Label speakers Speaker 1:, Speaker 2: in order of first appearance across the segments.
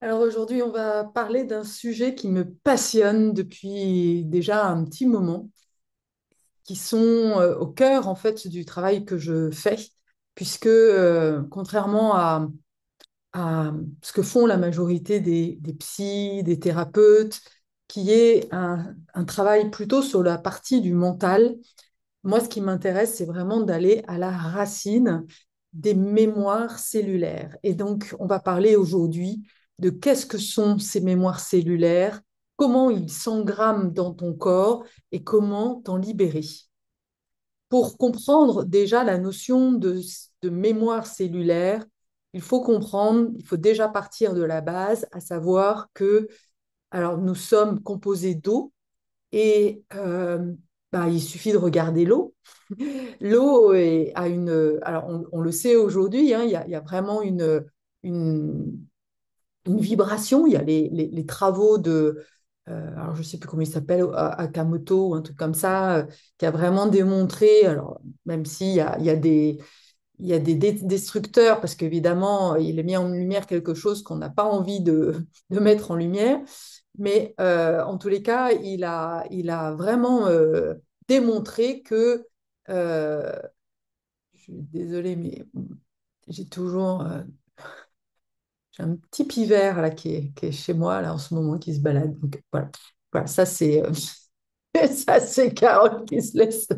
Speaker 1: Alors aujourd'hui, on va parler d'un sujet qui me passionne depuis déjà un petit moment, qui sont au cœur en fait du travail que je fais, puisque contrairement à ce que font la majorité des psys, des thérapeutes, qui est un travail plutôt sur la partie du mental, moi ce qui m'intéresse, c'est vraiment d'aller à la racine des mémoires cellulaires. Et donc, on va parler aujourd'hui de qu'est-ce que sont ces mémoires cellulaires, comment ils s'engramment dans ton corps et comment t'en libérer. Pour comprendre déjà la notion de mémoire cellulaire, il faut déjà partir de la base, à savoir que alors, nous sommes composés d'eau et bah, il suffit de regarder l'eau. L'eau a une. Alors, on le sait aujourd'hui, hein, il y a vraiment une, une vibration. Il y a les travaux de. Alors, je ne sais plus comment il s'appelle, Akamoto ou un truc comme ça, qui a vraiment démontré. Alors, même s'il y a des. Il y a des destructeurs, parce qu'évidemment, il a mis en lumière quelque chose qu'on n'a pas envie de mettre en lumière. Mais en tous les cas, il a vraiment démontré que je suis désolée, mais j'ai toujours j'ai un petit pivert là qui est chez moi là en ce moment qui se balade. Donc voilà, voilà ça c'est ça c'est Carole qui se laisse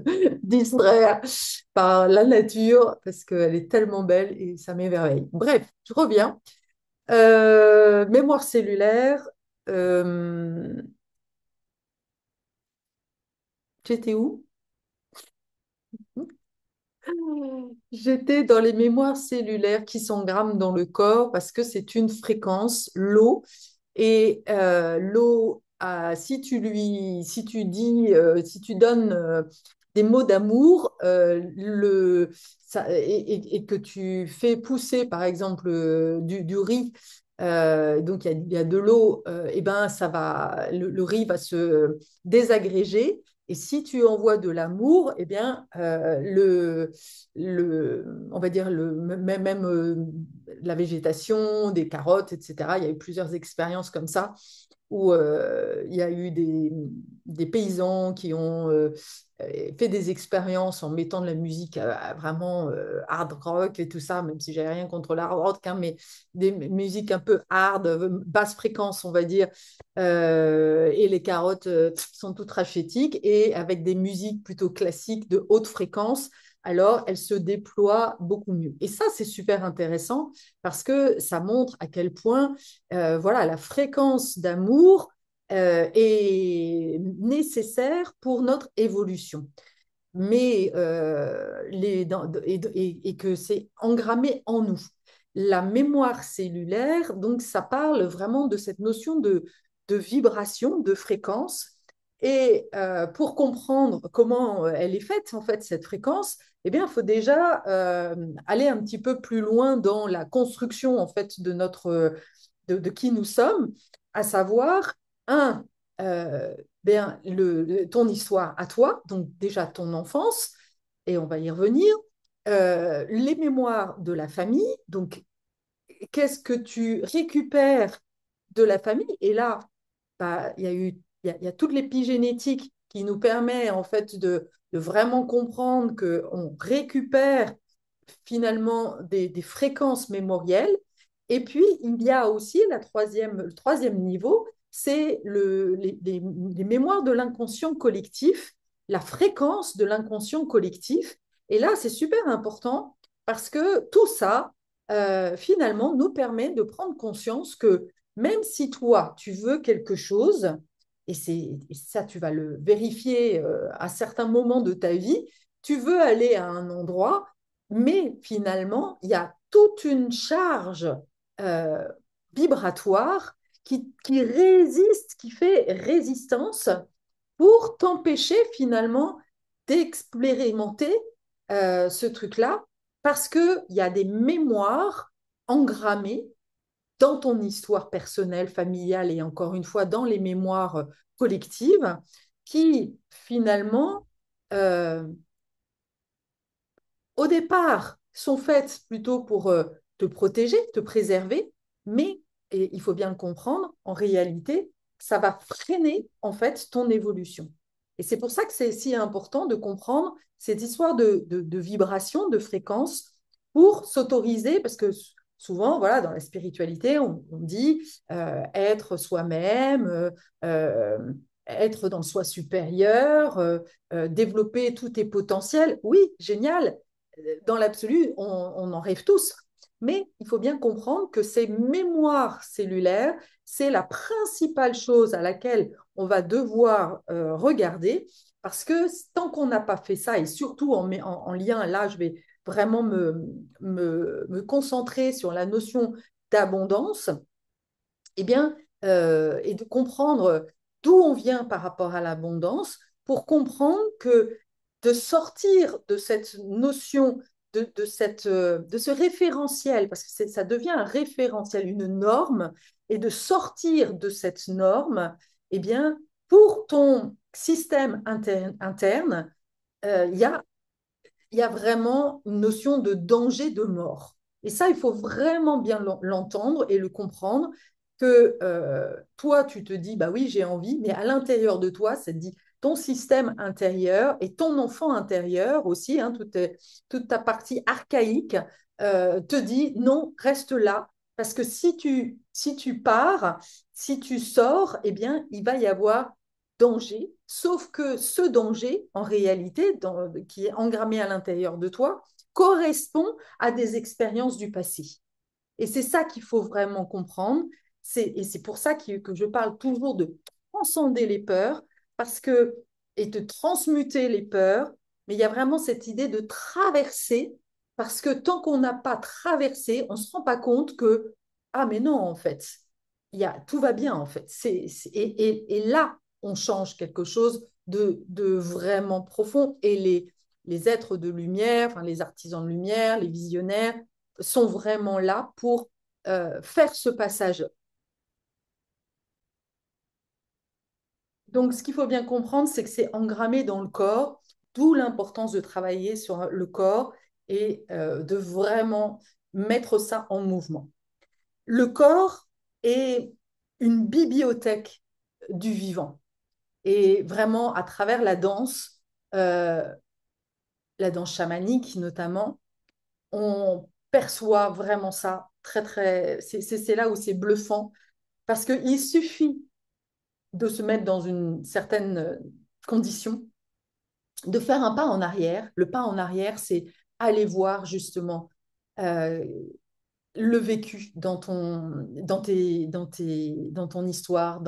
Speaker 1: distraire par la nature parce qu'elle est tellement belle et ça m'émerveille. Bref, je reviens. Mémoire cellulaire. euh, J'étais où? J'étais dans les mémoires cellulaires qui s'engramment dans le corps parce que c'est une fréquence, l'eau. Et l'eau, si tu dis, si tu donnes des mots d'amour et que tu fais pousser, par exemple, du riz, donc il y a de l'eau, et ben le riz va se désagréger. Et si tu envoies de l'amour, eh bien, on va dire, même la végétation, des carottes, etc. Il y a eu plusieurs expériences comme ça où il y a eu des paysans qui ont fait des expériences en mettant de la musique vraiment hard rock et tout ça, même si j'ai rien contre l'hard rock, hein, mais des musiques un peu hard, basse fréquence, on va dire, et les carottes sont toutes rachétiques, et avec des musiques plutôt classiques de haute fréquence, alors elles se déploient beaucoup mieux. Et ça, c'est super intéressant parce que ça montre à quel point voilà, la fréquence d'amour est nécessaire pour notre évolution. Mais et que c'est engrammé en nous. La mémoire cellulaire, donc ça parle vraiment de cette notion de vibration, de fréquence. Et pour comprendre comment elle est faite, en fait, cette fréquence, eh bien, il faut déjà aller un petit peu plus loin dans la construction, en fait, de qui nous sommes, à savoir, un, bien, ton histoire à toi, donc déjà ton enfance, et on va y revenir, les mémoires de la famille, donc qu'est-ce que tu récupères de la famille, et là, bah, il y a toute l'épigénétique qui nous permet en fait de vraiment comprendre qu'on récupère finalement des fréquences mémorielles. Et puis, il y a aussi le troisième niveau, c'est les mémoires de l'inconscient collectif, la fréquence de l'inconscient collectif. Et là, c'est super important parce que tout ça, finalement, nous permet de prendre conscience que même si toi, tu veux quelque chose, et ça, tu vas le vérifier à certains moments de ta vie, tu veux aller à un endroit, mais finalement, il y a toute une charge euh, vibratoire qui résiste, qui fait résistance pour t'empêcher finalement d'expérimenter ce truc-là, parce qu'il y a des mémoires engrammées dans ton histoire personnelle, familiale et encore une fois dans les mémoires collectives qui finalement euh, au départ, sont faites plutôt pour te protéger, te préserver, mais et il faut bien le comprendre, en réalité, ça va freiner en fait ton évolution. Et c'est pour ça que c'est si important de comprendre cette histoire de vibration, de fréquence, pour s'autoriser, parce que souvent, voilà, dans la spiritualité, on dit être soi-même, euh, être dans le soi supérieur, développer tous tes potentiels. Oui, génial. Dans l'absolu, on en rêve tous. Mais il faut bien comprendre que ces mémoires cellulaires, c'est la principale chose à laquelle on va devoir regarder, parce que tant qu'on n'a pas fait ça, et surtout en lien, là, je vais vraiment me concentrer sur la notion d'abondance, eh bien, et de comprendre d'où on vient par rapport à l'abondance, pour comprendre que de sortir de cette notion, de ce référentiel, parce que ça devient un référentiel, une norme, et de sortir de cette norme, eh bien, pour ton système interne, il y a vraiment une notion de danger de mort. Et ça, il faut vraiment bien l'entendre et le comprendre, que toi, tu te dis, bah oui, j'ai envie, mais à l'intérieur de toi, ça te dit, ton système intérieur et ton enfant intérieur aussi, hein, toute ta partie archaïque, te dit, non, reste là, parce que si tu pars, si tu sors, eh bien, il va y avoir danger, sauf que ce danger, en réalité, qui est engrammé à l'intérieur de toi, correspond à des expériences du passé. Et c'est ça qu'il faut vraiment comprendre. Et c'est pour ça que je parle toujours de transcender les peurs, parce que, et de transmuter les peurs, mais il y a vraiment cette idée de traverser, parce que tant qu'on n'a pas traversé, on ne se rend pas compte que, ah mais non, en fait, tout va bien, en fait. Et là, on change quelque chose de vraiment profond. Et les êtres de lumière, enfin les artisans de lumière, les visionnaires, sont vraiment là pour faire ce passage. Donc, ce qu'il faut bien comprendre, c'est que c'est engrammé dans le corps, d'où l'importance de travailler sur le corps et de vraiment mettre ça en mouvement. Le corps est une bibliothèque du vivant. Et vraiment, à travers euh, la danse chamanique notamment, on perçoit vraiment ça très, très. C'est là où c'est bluffant, parce qu'il suffit de se mettre dans une certaine condition, de faire un pas en arrière. Le pas en arrière, c'est aller voir justement euh, le vécu dans ton histoire,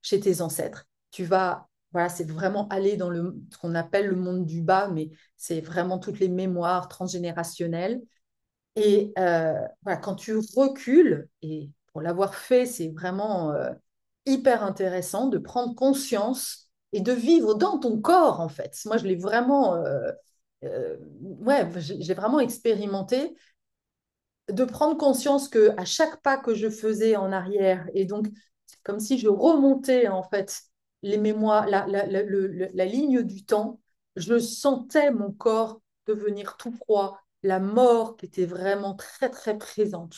Speaker 1: chez tes ancêtres. Voilà, c'est vraiment aller dans ce qu'on appelle le monde du bas, mais c'est vraiment toutes les mémoires transgénérationnelles. Et voilà, quand tu recules, et pour l'avoir fait, c'est vraiment hyper intéressant de prendre conscience et de vivre dans ton corps, en fait. Moi, je l'ai vraiment, ouais, j'ai vraiment expérimenté de prendre conscience que à chaque pas que je faisais en arrière, et donc comme si je remontais en fait les mémoires, la ligne du temps, je sentais mon corps devenir tout froid, la mort qui était vraiment très très présente.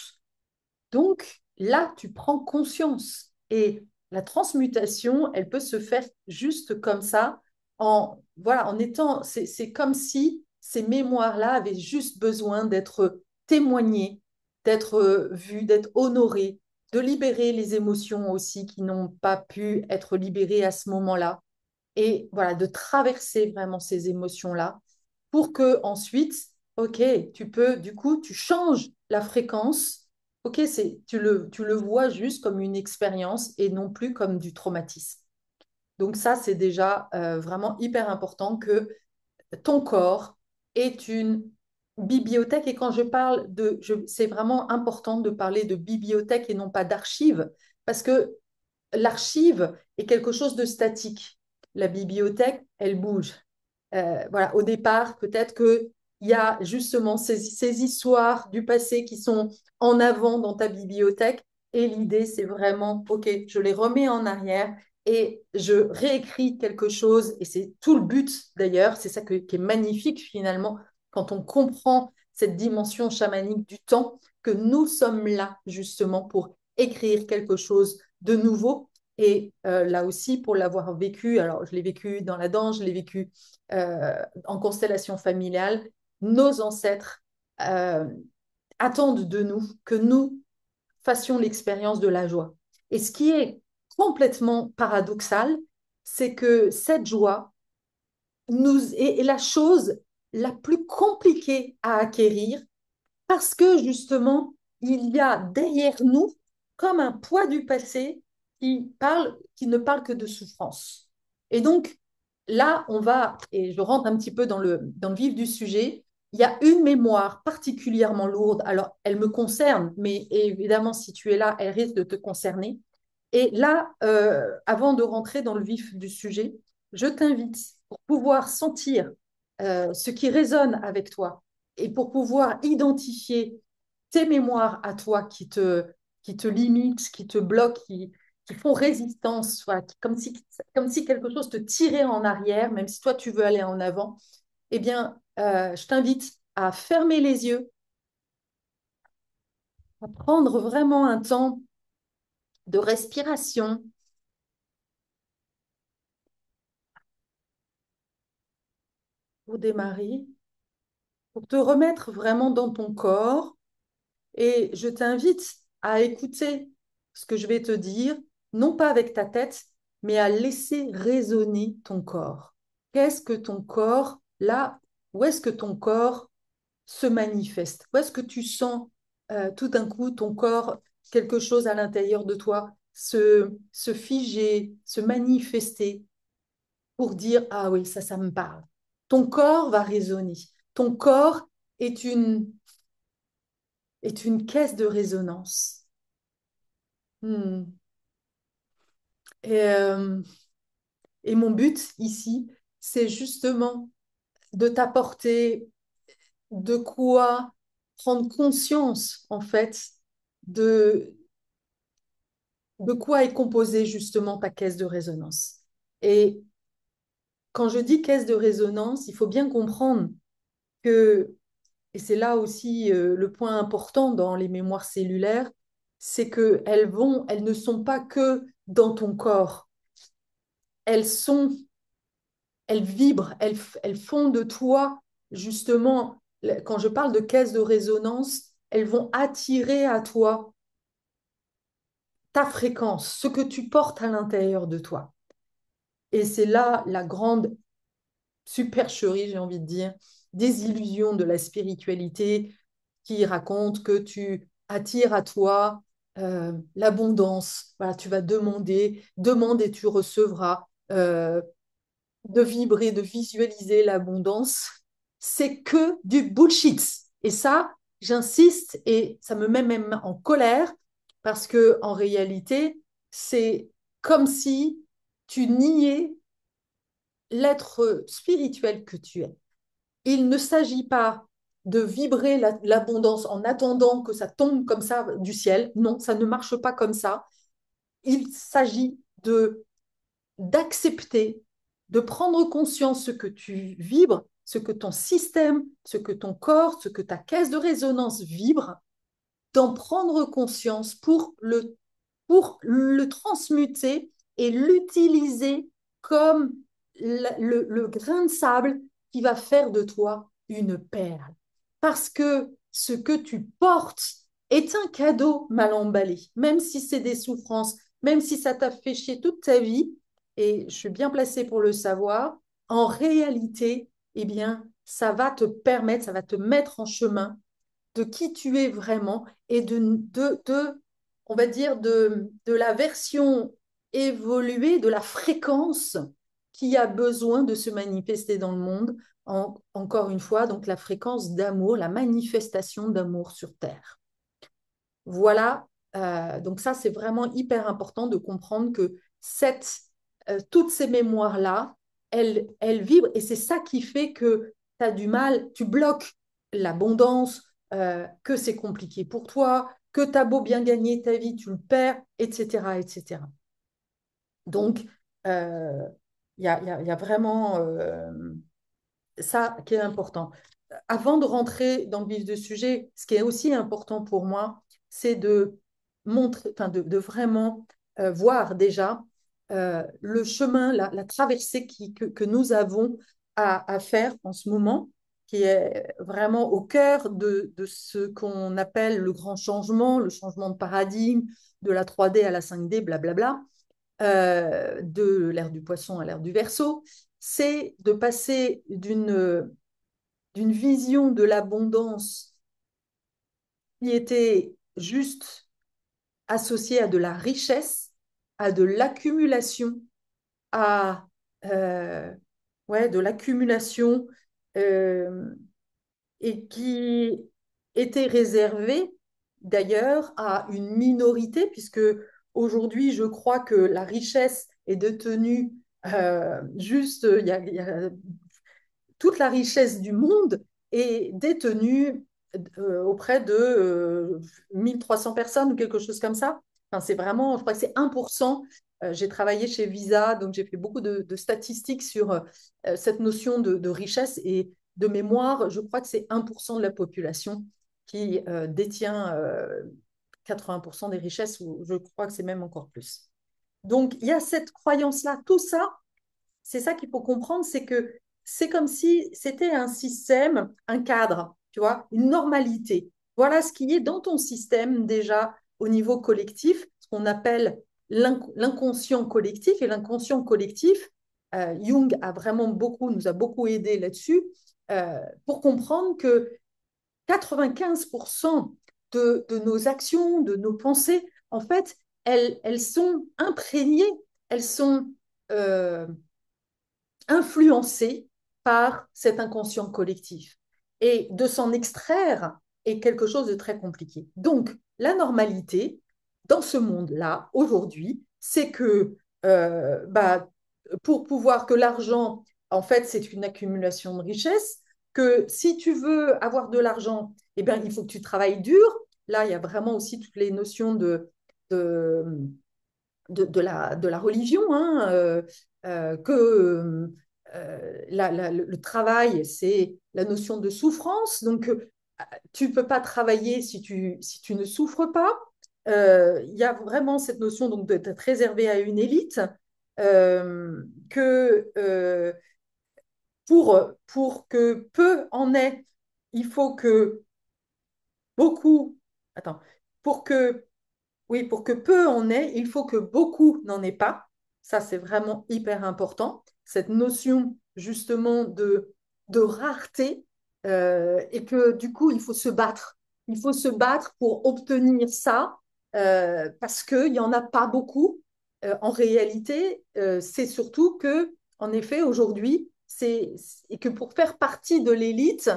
Speaker 1: Donc là, tu prends conscience, et la transmutation, elle peut se faire juste comme ça, voilà, en étant, c'est comme si ces mémoires-là avaient juste besoin d'être témoignées, d'être vues, d'être honorées, de libérer les émotions aussi qui n'ont pas pu être libérées à ce moment-là, et voilà, de traverser vraiment ces émotions-là pour que ensuite, ok, du coup, tu changes la fréquence. Ok, tu le vois juste comme une expérience et non plus comme du traumatisme. Donc ça, c'est déjà vraiment hyper important, que ton corps est une bibliothèque. Et quand je parle c'est vraiment important de parler de bibliothèque et non pas d'archive, parce que l'archive est quelque chose de statique. La bibliothèque, elle bouge. Voilà, au départ, peut-être qu'il y a justement ces histoires du passé qui sont en avant dans ta bibliothèque. Et l'idée, c'est vraiment, OK, je les remets en arrière et je réécris quelque chose. Et c'est tout le but d'ailleurs, c'est ça qui est magnifique finalement, quand on comprend cette dimension chamanique du temps, que nous sommes là justement pour écrire quelque chose de nouveau. Et là aussi, pour l'avoir vécu, alors je l'ai vécu dans la danse, je l'ai vécu en constellation familiale, nos ancêtres euh, attendent de nous que nous fassions l'expérience de la joie. Et ce qui est complètement paradoxal, c'est que cette joie est la chose la plus compliquée à acquérir parce que justement, il y a derrière nous comme un poids du passé qui ne parle que de souffrance. Et donc, là, on va, et je rentre un petit peu dans le vif du sujet, il y a une mémoire particulièrement lourde. Alors, elle me concerne, mais évidemment, si tu es là, elle risque de te concerner. Et là, avant de rentrer dans le vif du sujet, je t'invite pour pouvoir sentir ce qui résonne avec toi et pour pouvoir identifier tes mémoires à toi qui te limitent, qui te bloquent, qui font résistance, soit, comme si quelque chose te tirait en arrière, même si toi tu veux aller en avant, eh bien, je t'invite à fermer les yeux, à prendre vraiment un temps de respiration pour démarrer, pour te remettre vraiment dans ton corps. Et je t'invite à écouter ce que je vais te dire, non pas avec ta tête, mais à laisser résonner ton corps. Qu'est-ce que ton corps, là, où est-ce que ton corps se manifeste? Où est-ce que tu sens tout d'un coup ton corps, quelque chose à l'intérieur de toi, se figer, se manifester pour dire, ah oui, ça me parle. Ton corps va résonner. Ton corps est est une caisse de résonance. Hmm. Et, euh, et mon but ici, c'est justement de t'apporter de quoi prendre conscience, en fait, de, de quoi est composée justement ta caisse de résonance. Et quand je dis caisse de résonance, il faut bien comprendre que, et c'est là aussi le point important dans les mémoires cellulaires, c'est elles ne sont pas que dans ton corps, elles sont elles vibrent, elles font de toi, justement, quand je parle de caisse de résonance, elles vont attirer à toi ta fréquence, ce que tu portes à l'intérieur de toi. Et c'est là la grande supercherie, j'ai envie de dire, des illusions de la spiritualité qui raconte que tu attires à toi l'abondance. Voilà, tu vas demander, demande et tu recevras. De vibrer, de visualiser l'abondance, c'est que du bullshit. Et ça, j'insiste et ça me met même en colère parce que en réalité, c'est comme si tu niais l'être spirituel que tu es. Il ne s'agit pas de vibrer l'abondance en attendant que ça tombe comme ça du ciel. Non, ça ne marche pas comme ça. Il s'agit de d'accepter, de prendre conscience ce que tu vibres, ce que ton système, ce que ton corps, ce que ta caisse de résonance vibre, d'en prendre conscience pour le transmuter et l'utiliser comme le grain de sable qui va faire de toi une perle. Parce que ce que tu portes est un cadeau mal emballé, même si c'est des souffrances, même si ça t'a fait chier toute ta vie, et je suis bien placée pour le savoir, en réalité, eh bien, ça va te permettre, ça va te mettre en chemin de qui tu es vraiment et on va dire, de la version évoluée, de la fréquence qui a besoin de se manifester dans le monde. Encore une fois, donc la fréquence d'amour, la manifestation d'amour sur Terre. Voilà, donc ça, c'est vraiment hyper important de comprendre que toutes ces mémoires-là, elles vibrent et c'est ça qui fait que tu as du mal, tu bloques l'abondance, que c'est compliqué pour toi, que tu as beau bien gagner ta vie, tu le perds, etc. etc. Donc, il y a vraiment ça qui est important. Avant de rentrer dans le vif du sujet, ce qui est aussi important pour moi, c'est de montrer, enfin de vraiment voir déjà le chemin, la traversée que nous avons à faire en ce moment, qui est vraiment au cœur de ce qu'on appelle le changement de paradigme, de la 3D à la 5D, blablabla, de l'ère du poisson à l'ère du Verseau. C'est de passer d'une vision de l'abondance qui était juste associée à de la richesse, à de l'accumulation, à ouais, de l'accumulation euh, et qui était réservée d'ailleurs à une minorité, puisque aujourd'hui, je crois que la richesse est détenue juste, il y a toute la richesse du monde est détenue auprès de 1300 personnes ou quelque chose comme ça. Enfin, c'est vraiment, je crois que c'est 1%. J'ai travaillé chez Visa, donc j'ai fait beaucoup de statistiques sur cette notion de richesse et de mémoire. Je crois que c'est 1% de la population qui détient 80% des richesses, ou je crois que c'est même encore plus. Donc, il y a cette croyance-là. Tout ça, c'est ça qu'il faut comprendre, c'est que c'est comme si c'était un système, un cadre, tu vois, une normalité. Voilà ce qui est dans ton système déjà au niveau collectif, ce qu'on appelle l'inconscient collectif. Et l'inconscient collectif, Jung a vraiment beaucoup, nous a beaucoup aidé là-dessus, pour comprendre que 95% de nos actions, de nos pensées, en fait, elles sont imprégnées, elles sont euh, influencé par cet inconscient collectif. Et de s'en extraire est quelque chose de très compliqué. Donc, la normalité dans ce monde-là, aujourd'hui, c'est que pour pouvoir que l'argent, en fait, c'est une accumulation de richesses, que si tu veux avoir de l'argent, eh bien, il faut que tu travailles dur. Là, il y a vraiment aussi toutes les notions de, de la religion, hein, que le travail, c'est la notion de souffrance. Donc, tu ne peux pas travailler si tu ne souffres pas. Il y a vraiment cette notion donc, d'être réservé à une élite, que pour que peu en ait, il faut que beaucoup... Attends, pour que oui, pour que peu en ait, il faut que beaucoup n'en aient pas. Ça, c'est vraiment hyper important. Cette notion justement de rareté et que du coup, il faut se battre. Il faut se battre pour obtenir ça parce qu'il n'y en a pas beaucoup. En réalité, c'est surtout que, en effet, aujourd'hui, et que pour faire partie de l'élite,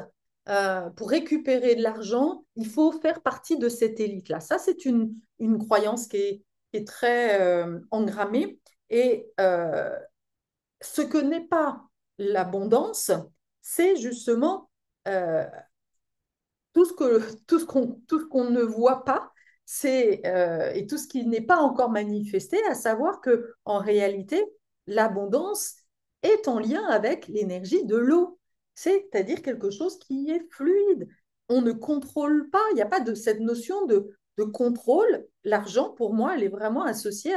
Speaker 1: pour récupérer de l'argent, il faut faire partie de cette élite-là. Ça, c'est une croyance qui est très engrammée. Et ce que n'est pas l'abondance, c'est justement euh, tout ce qu'on ne voit pas, et tout ce qui n'est pas encore manifesté, à savoir que en réalité, l'abondance est en lien avec l'énergie de l'eau, c'est-à-dire quelque chose qui est fluide. On ne contrôle pas, il n'y a pas de cette notion de contrôle. L'argent, pour moi, elle est vraiment associée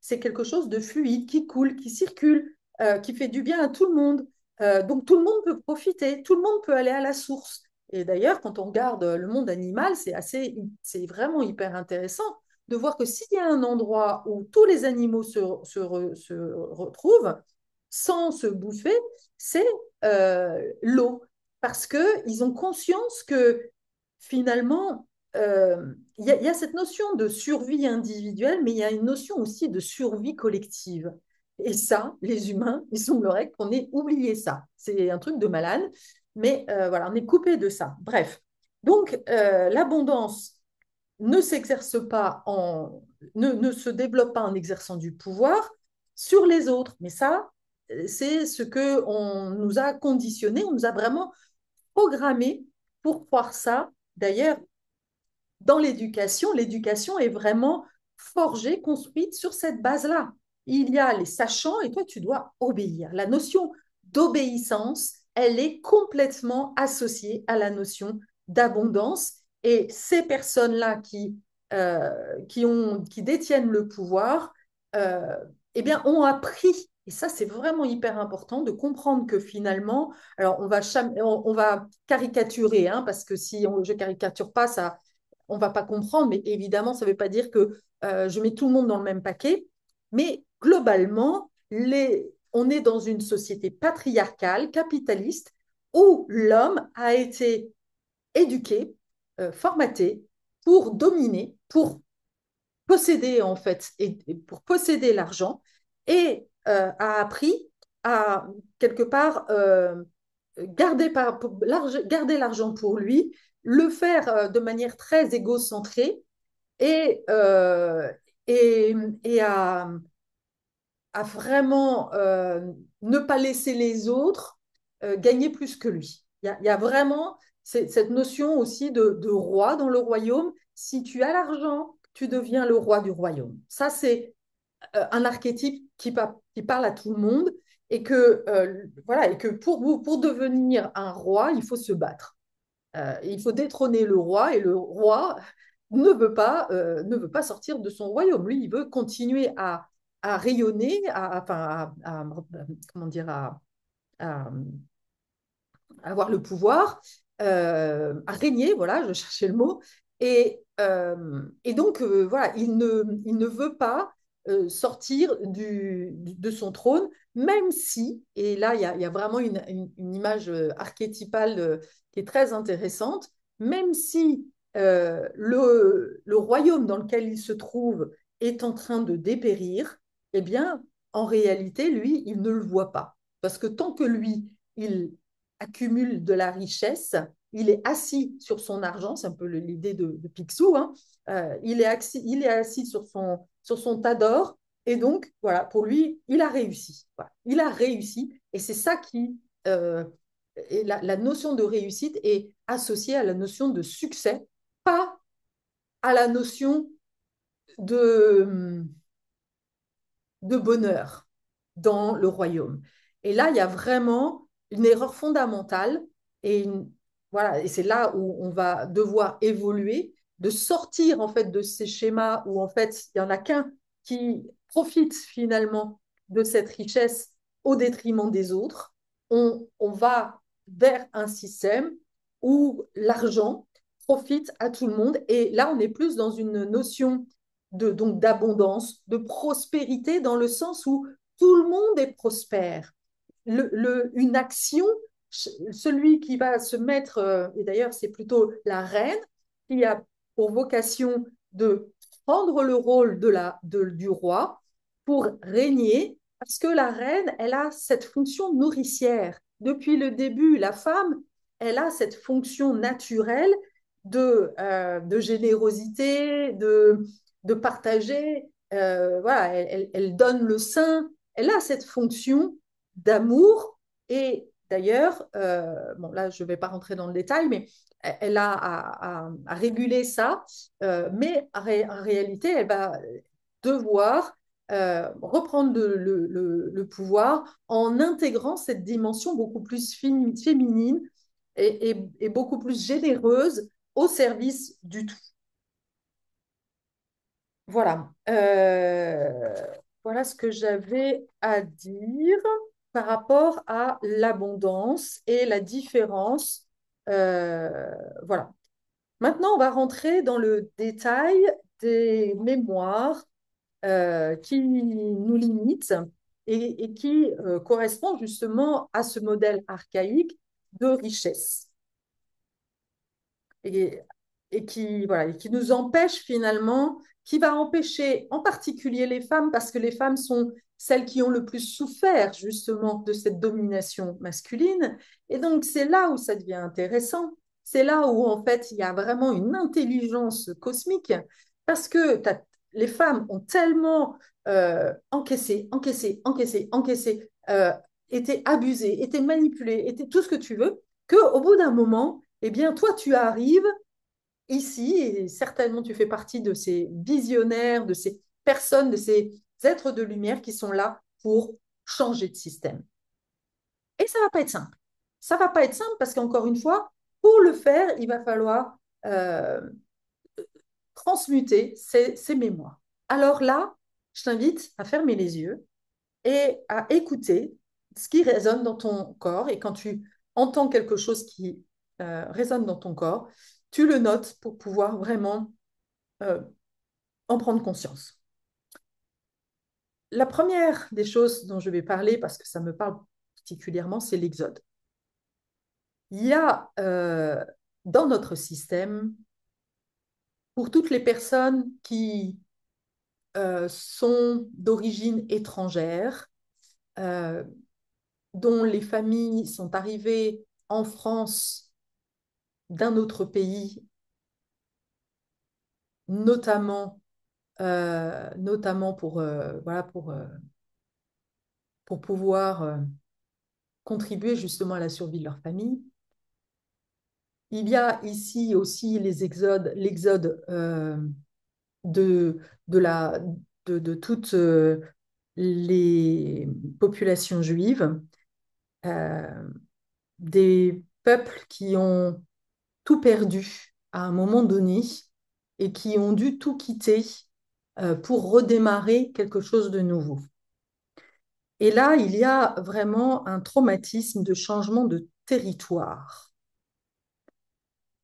Speaker 1: c'est quelque chose de fluide, qui coule, qui circule, qui fait du bien à tout le monde. Donc tout le monde peut profiter, tout le monde peut aller à la source. Et d'ailleurs, quand on regarde le monde animal, c'est vraiment hyper intéressant de voir que s'il y a un endroit où tous les animaux se retrouvent sans se bouffer, c'est l'eau. Parce qu'ils ont conscience que finalement, y a cette notion de survie individuelle, mais il y a une notion aussi de survie collective. Et ça, les humains, il semblerait qu'on ait oublié ça. C'est un truc de malade. Mais voilà, on est coupé de ça. Bref. Donc, l'abondance ne s'exerce pas ne se développe pas en exerçant du pouvoir sur les autres. Mais ça, c'est ce que on nous a conditionné, on nous a vraiment programmé pour croire ça. D'ailleurs, dans l'éducation, l'éducation est vraiment forgée, construite sur cette base-là. Il y a les sachants et toi, tu dois obéir. La notion d'obéissance, elle est complètement associée à la notion d'abondance. Et ces personnes-là qui qui détiennent le pouvoir, euh, eh bien, ont appris, et ça c'est vraiment hyper important, de comprendre que finalement, alors on va caricaturer, hein, parce que si je caricature pas, ça, on va pas comprendre, mais évidemment, ça ne veut pas dire que je mets tout le monde dans le même paquet, mais globalement, on est dans une société patriarcale, capitaliste, où l'homme a été éduqué, formaté pour dominer, pour posséder en fait, et pour posséder l'argent, et a appris à quelque part garder l'argent pour lui, le faire de manière très égocentrée et, et, et à vraiment ne pas laisser les autres gagner plus que lui. Il y a vraiment cette notion aussi de roi dans le royaume. Si tu as l'argent, tu deviens le roi du royaume. Ça, c'est un archétype qui parle à tout le monde et que, voilà, et que pour devenir un roi, il faut se battre. Il faut détrôner le roi et le roi ne veut pas sortir de son royaume. Lui, il veut continuer à rayonner, enfin, comment dire, à avoir le pouvoir, à régner, voilà, je cherchais le mot. Et donc, voilà, il ne veut pas sortir de son trône, même si, et là, il y a vraiment une image archétypale qui est très intéressante, même si le royaume dans lequel il se trouve est en train de dépérir, eh bien, en réalité, lui, il ne le voit pas. Parce que tant que lui, il accumule de la richesse, il est assis sur son argent, c'est un peu l'idée de Picsou, hein. Il est assis sur son tas d'or, et donc, voilà, pour lui, il a réussi. Voilà. Il a réussi, et c'est ça qui... et la notion de réussite est associée à la notion de succès, pas à la notion de, de bonheur dans le royaume. Et là, il y a vraiment une erreur fondamentale et voilà, et c'est là où on va devoir évoluer, de sortir en fait de ces schémas où en fait il y en a qu'un qui profite finalement de cette richesse au détriment des autres. On va vers un système où l'argent profite à tout le monde et là on est plus dans une notion donc d'abondance, de prospérité dans le sens où tout le monde est prospère. Une action, celui qui va se mettre, et d'ailleurs c'est plutôt la reine, qui a pour vocation de prendre le rôle du roi pour régner, parce que la reine, elle a cette fonction nourricière. Depuis le début, la femme, elle a cette fonction naturelle de générosité, de partager. Voilà, elle donne le sein. Elle a cette fonction d'amour. Et d'ailleurs, bon là, je ne vais pas rentrer dans le détail, mais elle a à réguler ça. Mais en réalité, elle va devoir reprendre le pouvoir en intégrant cette dimension beaucoup plus féminine et beaucoup plus généreuse au service du tout. Voilà. Voilà ce que j'avais à dire par rapport à l'abondance et la différence. Voilà. Maintenant, on va rentrer dans le détail des mémoires qui nous limitent et qui correspondent justement à ce modèle archaïque de richesse et, et qui, voilà, et qui nous empêche finalement, qui va empêcher en particulier les femmes, parce que les femmes sont celles qui ont le plus souffert justement de cette domination masculine. Et donc, c'est là où ça devient intéressant. C'est là où, en fait, il y a vraiment une intelligence cosmique, parce que les femmes ont tellement encaissé, encaissé, encaissé, encaissé, été abusées, été manipulées, été tout ce que tu veux, qu'au bout d'un moment, eh bien, toi, tu arrives ici, et certainement tu fais partie de ces visionnaires, de ces personnes, de ces êtres de lumière qui sont là pour changer de système. Et ça va pas être simple. Ça va pas être simple parce qu'encore une fois, pour le faire, il va falloir transmuter ces mémoires. Alors là, je t'invite à fermer les yeux et à écouter ce qui résonne dans ton corps. Et quand tu entends quelque chose qui résonne dans ton corps, tu le notes pour pouvoir vraiment euh, en prendre conscience. La première des choses dont je vais parler, parce que ça me parle particulièrement, c'est l'exode. Il y a dans notre système, pour toutes les personnes qui sont d'origine étrangère, euh, dont les familles sont arrivées en France d'un autre pays, notamment voilà, pour pouvoir contribuer justement à la survie de leur famille. Il y a ici aussi l'exode de, de, la, de toutes les populations juives, euh, des peuples qui ont tout perdu à un moment donné et qui ont dû tout quitter pour redémarrer quelque chose de nouveau. Et là, il y a vraiment un traumatisme de changement de territoire.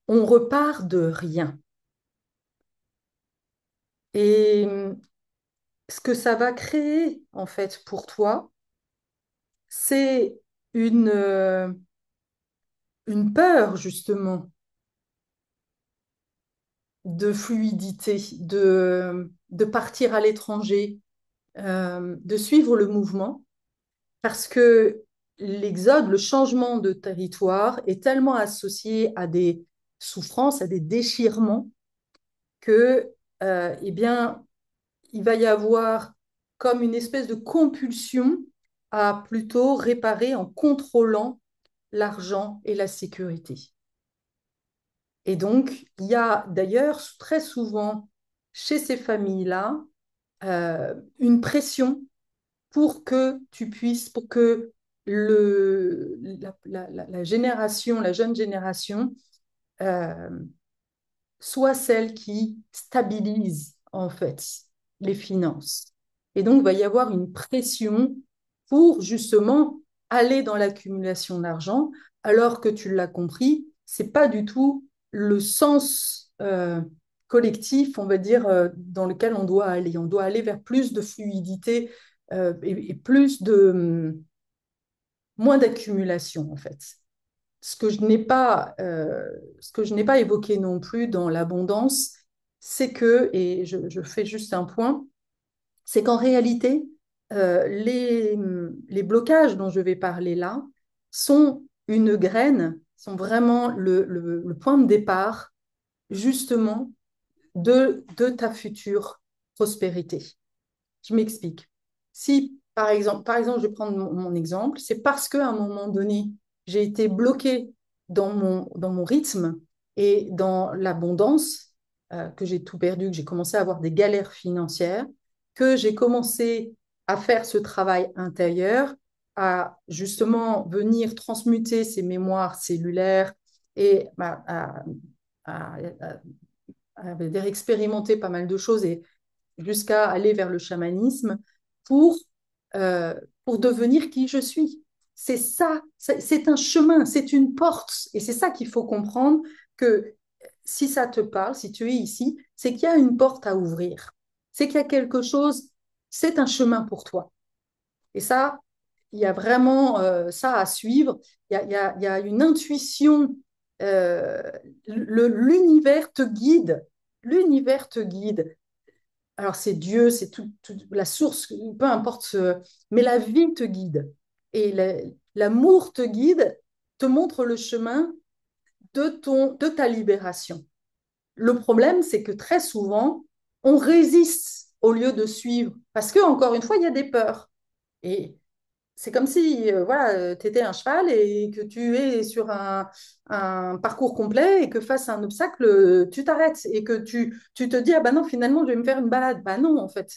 Speaker 1: On repart de rien. Et ce que ça va créer, en fait, pour toi, c'est une peur, justement, de fluidité, de partir à l'étranger, de suivre le mouvement, parce que l'exode, le changement de territoire est tellement associé à des souffrances, à des déchirements, que, eh bien, il va y avoir comme une espèce de compulsion à plutôt réparer en contrôlant l'argent et la sécurité. Et donc, il y a d'ailleurs très souvent chez ces familles-là une pression pour que la génération, la jeune génération, euh, soit celle qui stabilise en fait les finances. Et donc, il va y avoir une pression pour justement aller dans l'accumulation d'argent, alors que tu l'as compris, c'est pas du tout le sens collectif, on va dire, dans lequel on doit aller. On doit aller vers plus de fluidité et plus de moins d'accumulation en fait. Ce que je n'ai pas évoqué non plus dans l'abondance, c'est que, et je fais juste un point, c'est qu'en réalité, les blocages dont je vais parler là sont une graine, sont vraiment le point de départ justement de ta future prospérité. Je m'explique. Si, par exemple, je vais prendre mon exemple, c'est parce qu'à un moment donné, j'ai été bloquée dans mon rythme et dans l'abondance, que j'ai tout perdu, que j'ai commencé à avoir des galères financières, que j'ai commencé à faire ce travail intérieur, à justement venir transmuter ces mémoires cellulaires et à expérimenter pas mal de choses et jusqu'à aller vers le chamanisme pour, euh, pour devenir qui je suis. C'est ça, c'est un chemin, c'est une porte. Et c'est ça qu'il faut comprendre, que si ça te parle, si tu es ici, c'est qu'il y a une porte à ouvrir. C'est qu'il y a quelque chose, c'est un chemin pour toi. Et ça, il y a vraiment ça à suivre. Il y a une intuition. euh, L'univers te guide. L'univers te guide. Alors c'est Dieu, c'est la source, peu importe, mais la vie te guide. Et l'amour te guide, te montre le chemin de ta libération. Le problème, c'est que très souvent, on résiste au lieu de suivre. Parce que, encore une fois, il y a des peurs. Et c'est comme si voilà, tu étais un cheval et que tu es sur un parcours complet et que face à un obstacle, tu t'arrêtes et que tu te dis, ah ben non, finalement, je vais me faire une balade. Ben non, en fait.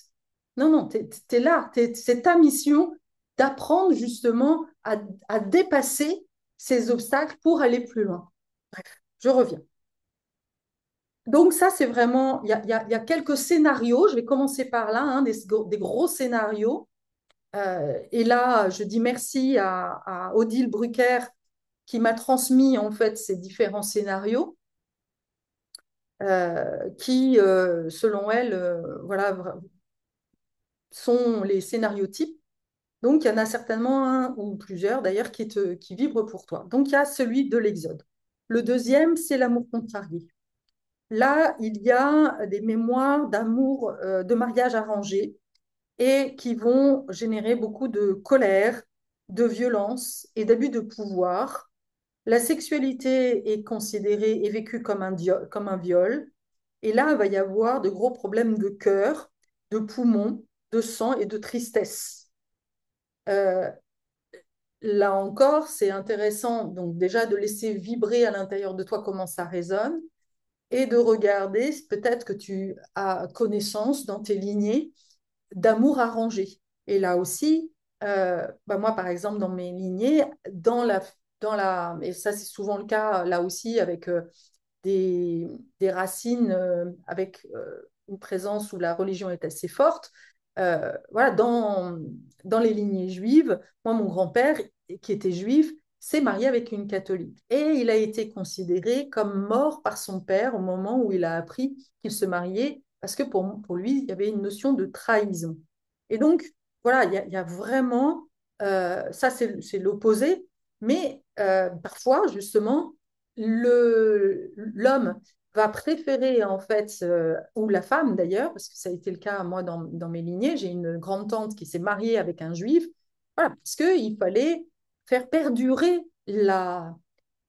Speaker 1: Non, non, tu es, là. C'est ta mission d'apprendre justement à dépasser ces obstacles pour aller plus loin. Bref, je reviens. Donc ça, c'est vraiment, il y a quelques scénarios. Je vais commencer par là, hein, des gros scénarios. Et là, je dis merci à Odile Brucker qui m'a transmis en fait ces différents scénarios qui, selon elle, voilà, sont les scénarios types. Donc, il y en a certainement un ou plusieurs d'ailleurs qui vibrent pour toi. Donc, il y a celui de l'Exode. Le deuxième, c'est l'amour contrarié. Là, il y a des mémoires d'amour, de mariage arrangé et qui vont générer beaucoup de colère, de violence et d'abus de pouvoir. La sexualité est considérée et vécue comme un viol. Et là, il va y avoir de gros problèmes de cœur, de poumons, de sang et de tristesse. Euh, Là encore, c'est intéressant donc déjà de laisser vibrer à l'intérieur de toi comment ça résonne et de regarder peut-être que tu as connaissance dans tes lignées d'amour arrangé. Et là aussi, bah moi par exemple dans mes lignées, et ça c'est souvent le cas là aussi avec des, des racines avec une présence où la religion est assez forte. Voilà, dans les lignées juives, moi, mon grand-père, qui était juif, s'est marié avec une catholique. Et il a été considéré comme mort par son père au moment où il a appris qu'il se mariait, parce que pour lui, il y avait une notion de trahison. Et donc, voilà, il y a vraiment, ça c'est l'opposé, mais parfois, justement, l'homme va préférer en fait, ou la femme d'ailleurs, parce que ça a été le cas moi dans mes lignées, j'ai une grande tante qui s'est mariée avec un juif, voilà, parce qu'il fallait faire perdurer la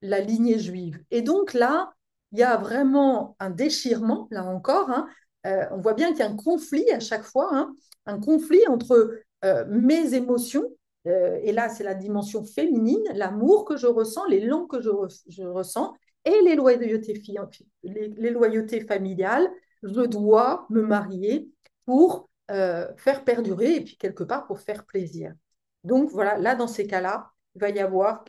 Speaker 1: lignée juive. Et donc là, il y a vraiment un déchirement, là encore, hein. On voit bien qu'il y a un conflit à chaque fois, hein, un conflit entre mes émotions, et là c'est la dimension féminine, l'amour que je ressens, les langues que je ressens, et les loyautés familiales. Je dois me marier pour faire perdurer, et puis quelque part pour faire plaisir. Donc voilà, là dans ces cas-là, il va y avoir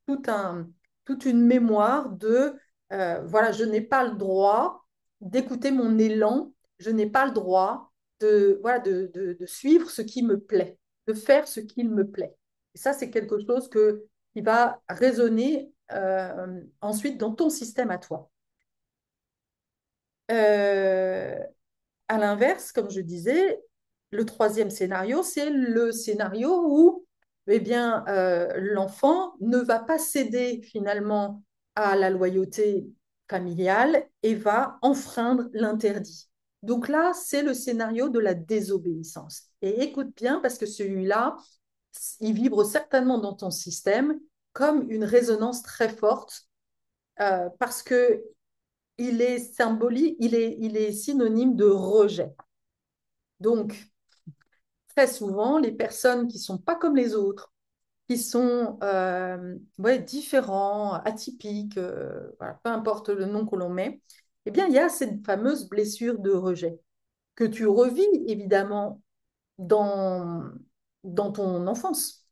Speaker 1: tout un, toute une mémoire de, voilà, je n'ai pas le droit d'écouter mon élan, je n'ai pas le droit voilà, de suivre ce qui me plaît, de faire ce qu'il me plaît. Et ça, c'est quelque chose qui va résonner ensuite dans ton système à toi. Euh, à l'inverse, comme je disais, le troisième scénario, c'est le scénario où eh bien, l'enfant ne va pas céder finalement à la loyauté familiale et va enfreindre l'interdit. Donc là, c'est le scénario de la désobéissance. Et écoute bien, parce que celui-là, il vibre certainement dans ton système comme une résonance très forte, parce que il est symbolique, il est synonyme de rejet. Donc, très souvent, les personnes qui sont pas comme les autres, qui sont ouais, différents, atypiques, voilà, peu importe le nom que l'on met, eh bien, il y a cette fameuse blessure de rejet que tu revis évidemment dans, dans ton enfance.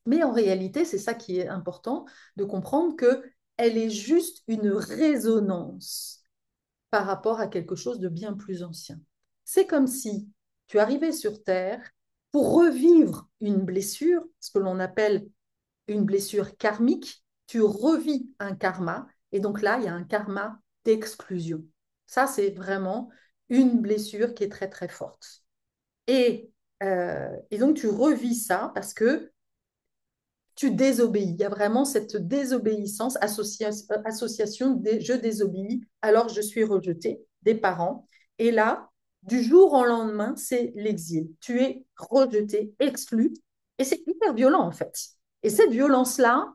Speaker 1: Mais en réalité, c'est ça qui est important de comprendre que elle est juste une résonance par rapport à quelque chose de bien plus ancien. C'est comme si tu arrivais sur Terre pour revivre une blessure, ce que l'on appelle une blessure karmique, tu revis un karma, et donc là, il y a un karma d'exclusion. Ça, c'est vraiment une blessure qui est très, très forte. Et donc, tu revis ça parce que tu désobéis. Il y a vraiment cette désobéissance, association des je désobéis, alors je suis rejeté des parents. Et là, du jour au lendemain, c'est l'exil. Tu es rejeté, exclu, et c'est hyper violent en fait. Et cette violence-là,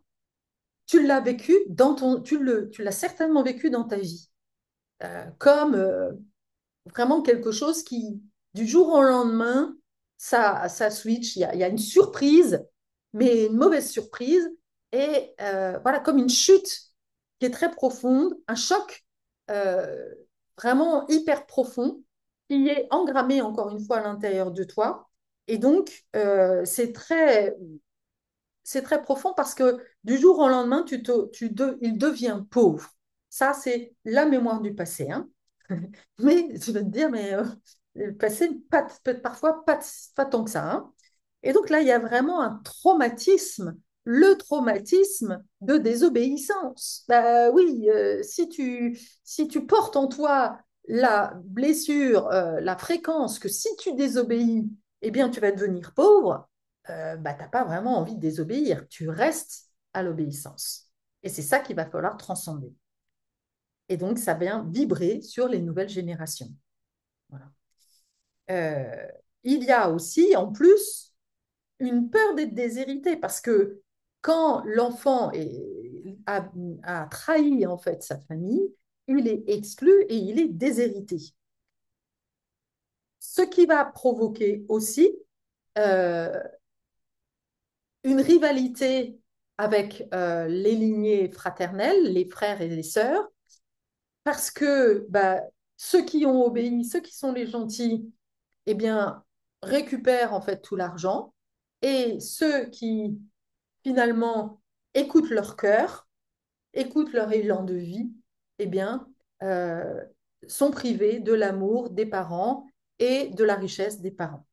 Speaker 1: tu l'as vécue tu l'as certainement vécue dans ta vie, comme vraiment quelque chose qui, du jour au lendemain, ça switch. Il y a une surprise, mais une mauvaise surprise. Et voilà, comme une chute qui est très profonde, un choc euh, vraiment hyper profond qui est engrammé encore une fois à l'intérieur de toi. Et donc, c'est très profond parce que du jour au lendemain, il devient pauvre. Ça, c'est la mémoire du passé, hein. Mais tu vas te dire, mais le passé, peut-être parfois pas tant que ça, hein. Et donc là, il y a vraiment un traumatisme, le traumatisme de désobéissance. Bah oui, si tu portes en toi la blessure, la fréquence que si tu désobéis, eh bien, tu vas devenir pauvre, bah, tu n'as pas vraiment envie de désobéir. Tu restes à l'obéissance. Et c'est ça qu'il va falloir transcender. Et donc, ça vient vibrer sur les nouvelles générations. Voilà. Euh, il y a aussi, en plus, une peur d'être déshérité parce que quand l'enfant a trahi en fait sa famille, il est exclu et il est déshérité. Ce qui va provoquer aussi euh, une rivalité avec les lignées fraternelles, les frères et les sœurs, parce que bah, ceux qui ont obéi, ceux qui sont les gentils, eh bien, récupèrent en fait tout l'argent, et ceux qui finalement écoutent leur cœur, écoutent leur élan de vie, eh bien, euh, sont privés de l'amour des parents et de la richesse des parents.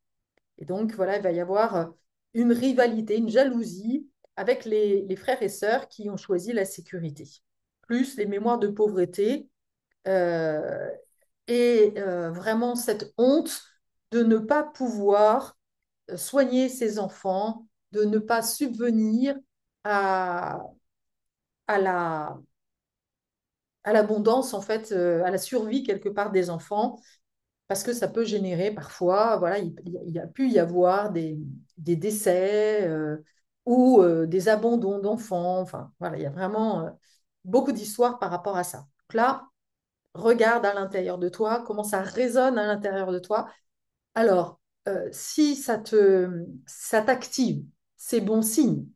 Speaker 1: Et donc, voilà, il va y avoir une rivalité, une jalousie avec les frères et sœurs qui ont choisi la sécurité, plus les mémoires de pauvreté euh, et vraiment cette honte de ne pas pouvoir soigner ses enfants, de ne pas subvenir à, à la, à l'abondance, en fait, à la survie quelque part des enfants, parce que ça peut générer parfois, voilà, il y a pu y avoir des décès ou des abandons d'enfants. Enfin, voilà, il y a vraiment beaucoup d'histoires par rapport à ça. Donc là, regarde à l'intérieur de toi, comment ça résonne à l'intérieur de toi. Alors, si ça t'active, c'est bon signe.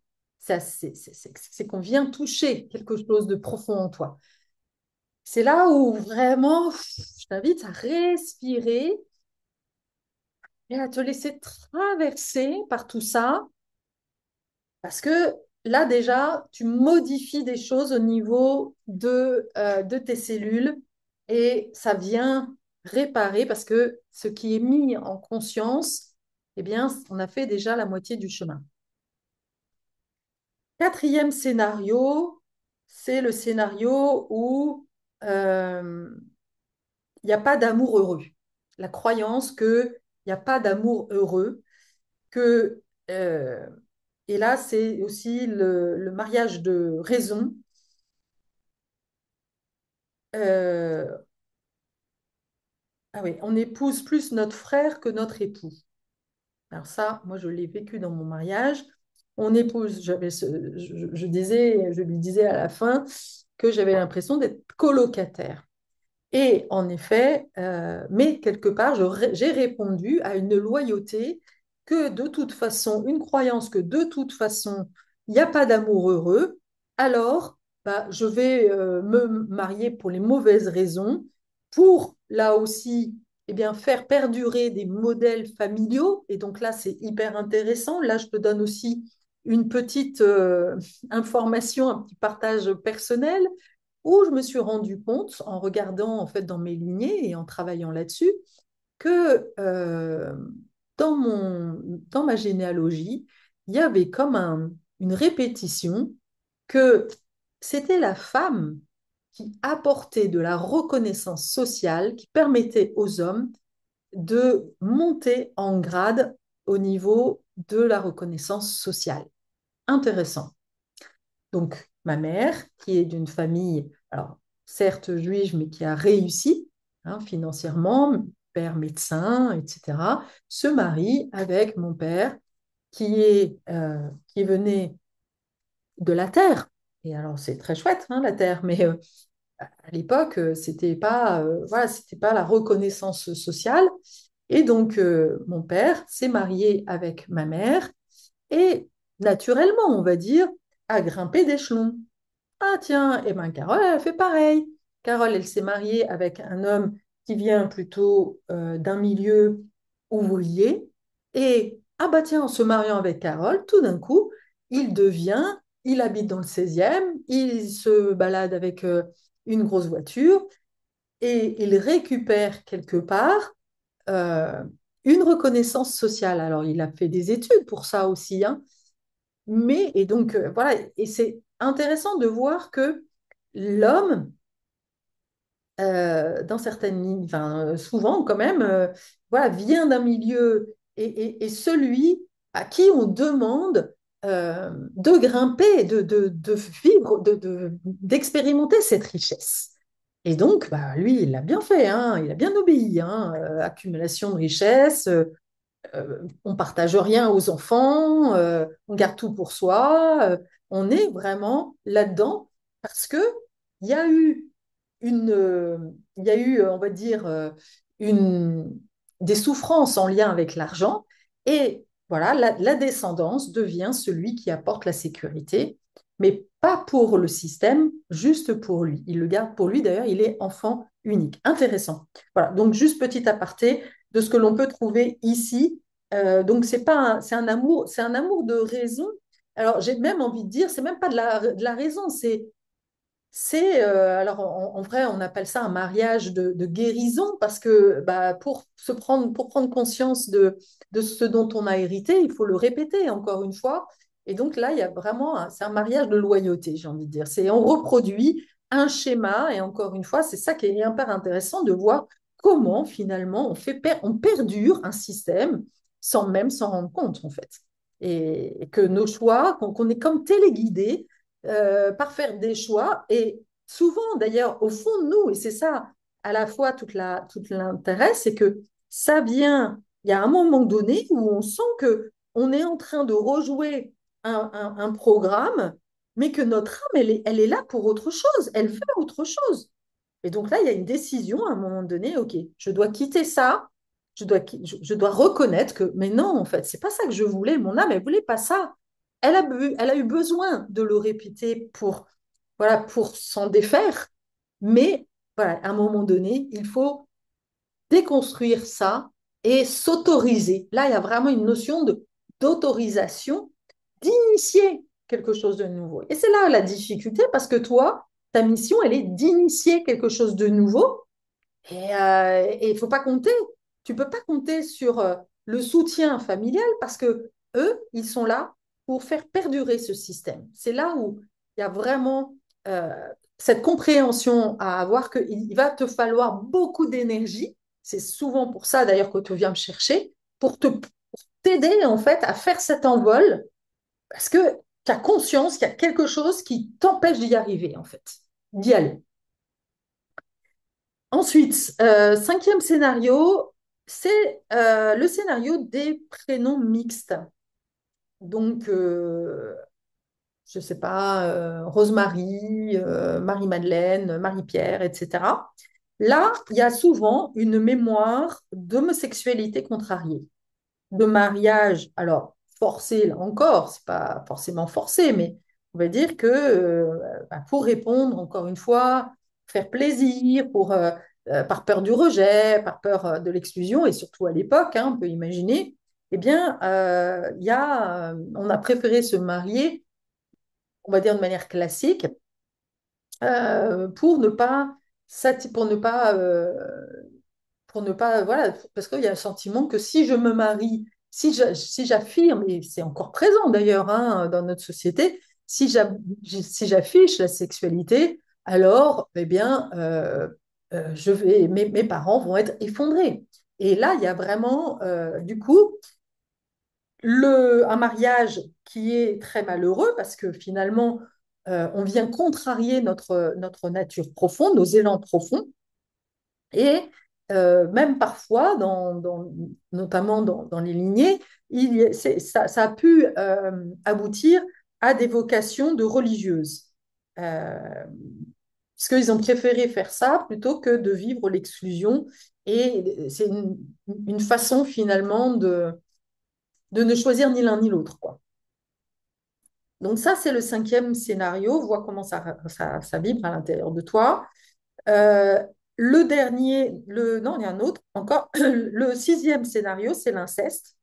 Speaker 1: C'est qu'on vient toucher quelque chose de profond en toi. C'est là où vraiment, je t'invite à respirer et à te laisser traverser par tout ça, parce que là déjà, tu modifies des choses au niveau de tes cellules et ça vient réparer, parce que ce qui est mis en conscience, eh bien, on a fait déjà la moitié du chemin. Quatrième scénario, c'est le scénario où euh, il n'y a pas d'amour heureux. La croyance qu'il n'y a pas d'amour heureux, que, euh, et là, c'est aussi le mariage de raison. Euh, ah oui, on épouse plus notre frère que notre époux. Alors ça, moi, je l'ai vécu dans mon mariage. On épouse, je lui disais à la fin que j'avais l'impression d'être colocataire. Et en effet, mais quelque part, j'ai répondu à une loyauté que de toute façon, une croyance que de toute façon, il n'y a pas d'amour heureux, alors bah, je vais me marier pour les mauvaises raisons, pour là aussi eh bien, faire perdurer des modèles familiaux. Et donc là, c'est hyper intéressant. Là, je te donne aussi une petite information, un petit partage personnel où je me suis rendu compte, en regardant en fait dans mes lignées et en travaillant là-dessus, que dans ma généalogie, il y avait comme une répétition que c'était la femme qui apportait de la reconnaissance sociale, qui permettait aux hommes de monter en grade au niveau de la reconnaissance sociale. Intéressant. Donc, ma mère, qui est d'une famille, alors certes juive, mais qui a réussi hein, financièrement, père médecin, etc., se marie avec mon père, qui venait de la terre. Et alors, c'est très chouette, hein, la terre, mais à l'époque, c'était pas la reconnaissance sociale. Et donc, mon père s'est marié avec ma mère et naturellement, on va dire, a grimpé d'échelon. Ah tiens, et ben Carole, elle a fait pareil. Carole, elle s'est mariée avec un homme qui vient plutôt d'un milieu ouvrier. Et ah bah tiens, en se mariant avec Carole, tout d'un coup, il habite dans le 16e, il se balade avec une grosse voiture et il récupère quelque part euh, une reconnaissance sociale. Alors, il a fait des études pour ça aussi, hein, mais, et donc, voilà, et c'est intéressant de voir que l'homme, dans certaines lignes, enfin, souvent quand même, voilà, vient d'un milieu et celui à qui on demande de grimper, de vivre, d'expérimenter cette richesse. Et donc, bah, lui, il l'a bien fait, hein, il a bien obéi, hein, accumulation de richesses, on partage rien aux enfants, on garde tout pour soi. On est vraiment là-dedans parce que il y a eu il y a eu, on va dire, une, des souffrances en lien avec l'argent. Et voilà, la descendance devient celui qui apporte la sécurité, mais pas pour le système, juste pour lui. Il le garde pour lui, d'ailleurs, il est enfant unique. Intéressant. Voilà, donc juste petit aparté de ce que l'on peut trouver ici. Donc c'est pas c'est un amour de raison. Alors j'ai même envie de dire, c'est même pas de la raison, alors en vrai, on appelle ça un mariage de guérison parce que bah, pour prendre conscience de ce dont on a hérité, il faut le répéter encore une fois. Et donc là, il y a vraiment, c'est un mariage de loyauté, j'ai envie de dire. On reproduit un schéma et encore une fois, c'est ça qui est hyper intéressant de voir comment finalement on perdure un système sans même s'en rendre compte en fait. Et que nos choix, qu'on est comme téléguidés par faire des choix. Et souvent, d'ailleurs, au fond de nous, et c'est ça à la fois toute l'intérêt, c'est que ça vient, il y a un moment donné où on sent que on est en train de rejouer un programme, mais que notre âme, elle est là pour autre chose, elle veut autre chose. Et donc là, il y a une décision à un moment donné, ok, je dois quitter ça, je dois reconnaître que, mais non, en fait, c'est pas ça que je voulais, mon âme, elle voulait pas ça. Elle a eu besoin de le répéter pour, voilà, pour s'en défaire, mais voilà, à un moment donné, il faut déconstruire ça et s'autoriser. Là, il y a vraiment une notion d'autorisation, d'initier quelque chose de nouveau. Et c'est là la difficulté parce que toi, ta mission, elle est d'initier quelque chose de nouveau et il faut pas compter. Tu peux pas compter sur le soutien familial parce que eux, ils sont là pour faire perdurer ce système. C'est là où il y a vraiment euh, cette compréhension à avoir qu'il va te falloir beaucoup d'énergie. C'est souvent pour ça d'ailleurs que tu viens me chercher, pour t'aider en fait à faire cet envol parce que tu as conscience qu'il y a quelque chose qui t'empêche d'y arriver en fait, d'y aller. Ensuite, cinquième scénario, c'est le scénario des prénoms mixtes. Donc, je ne sais pas, Rosemary, Marie-Madeleine, Marie-Pierre, etc. Là, il y a souvent une mémoire d'homosexualité contrariée, de mariage, alors forcé là encore, c'est pas forcément forcé, mais on va dire que bah, pour répondre encore une fois, faire plaisir, par peur du rejet, par peur de l'exclusion, et surtout à l'époque, hein, on peut imaginer, eh bien, on a préféré se marier, on va dire de manière classique, pour ne pas, pour ne pas voilà, parce qu'il y a un sentiment que si je me marie, si j'affirme, et c'est encore présent d'ailleurs hein, dans notre société, si j'affiche la sexualité, alors, eh bien, mes parents vont être effondrés. Et là, il y a vraiment, du coup, un mariage qui est très malheureux parce que finalement, on vient contrarier notre nature profonde, nos élans profonds. Et même parfois, notamment dans les lignées, ça a pu aboutir à des vocations de religieuses. Euh, Parce qu'ils ont préféré faire ça plutôt que de vivre l'exclusion. Et c'est une façon finalement de ne choisir ni l'un ni l'autre, quoi. Donc ça, c'est le cinquième scénario. Vois comment ça vibre à l'intérieur de toi. Euh, le dernier, non, il y a un autre encore. Le sixième scénario, c'est l'inceste.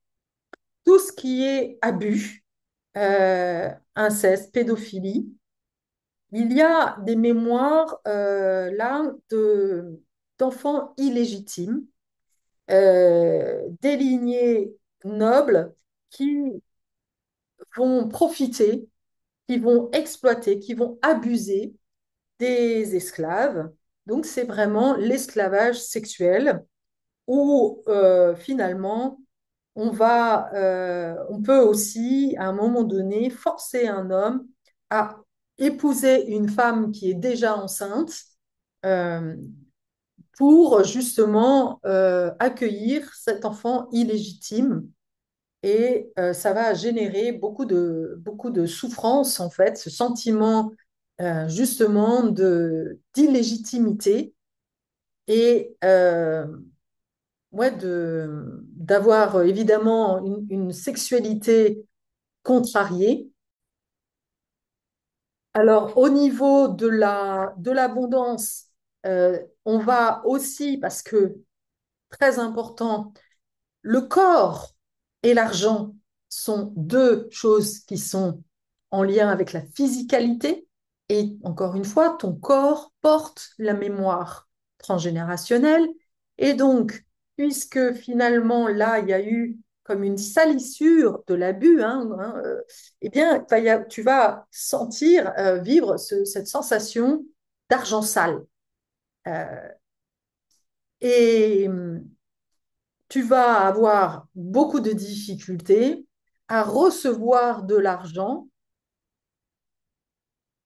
Speaker 1: Tout ce qui est abus, inceste, pédophilie. Il y a des mémoires là d'enfants illégitimes, des lignées nobles qui vont profiter, qui vont exploiter, qui vont abuser des esclaves. Donc c'est vraiment l'esclavage sexuel où finalement on peut aussi à un moment donné forcer un homme à épouser une femme qui est déjà enceinte euh, pour justement accueillir cet enfant illégitime. Et ça va générer beaucoup de souffrance, en fait, ce sentiment justement d'illégitimité et ouais, d'avoir évidemment une sexualité contrariée. Alors, au niveau de l'abondance, on va aussi, parce que très important, le corps et l'argent sont deux choses qui sont en lien avec la physicalité. Et encore une fois, ton corps porte la mémoire transgénérationnelle. Et donc, puisque finalement, là, il y a eu comme une salissure de l'abus, eh bien, tu vas sentir, vivre cette sensation d'argent sale. Euh, et tu vas avoir beaucoup de difficultés à recevoir de l'argent.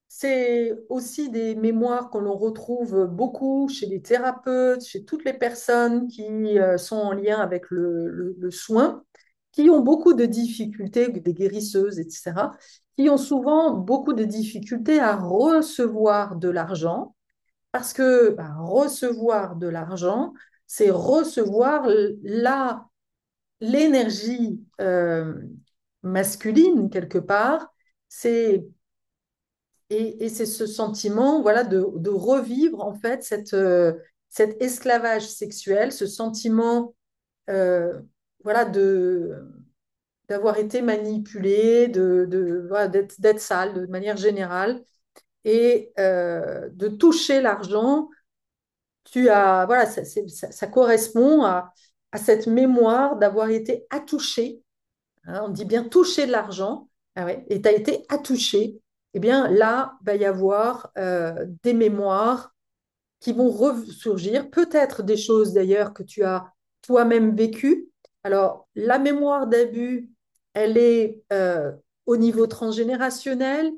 Speaker 1: C'est aussi des mémoires que l'on retrouve beaucoup chez les thérapeutes, chez toutes les personnes qui sont en lien avec le soin, qui ont beaucoup de difficultés, des guérisseuses, etc., qui ont souvent beaucoup de difficultés à recevoir de l'argent, parce que recevoir de l'argent, c'est recevoir l'énergie masculine quelque part, c'est et c'est ce sentiment voilà de revivre en fait cet esclavage sexuel, ce sentiment euh, voilà d'avoir été manipulé, voilà, d'être sale de manière générale et de toucher l'argent. Voilà, ça correspond à cette mémoire d'avoir été attouché. Hein, on dit bien toucher de l'argent, ah ouais, et tu as été attouché, eh bien là, il va y avoir des mémoires qui vont ressurgir, peut-être des choses d'ailleurs que tu as toi-même vécues. Alors, la mémoire d'abus, elle est au niveau transgénérationnel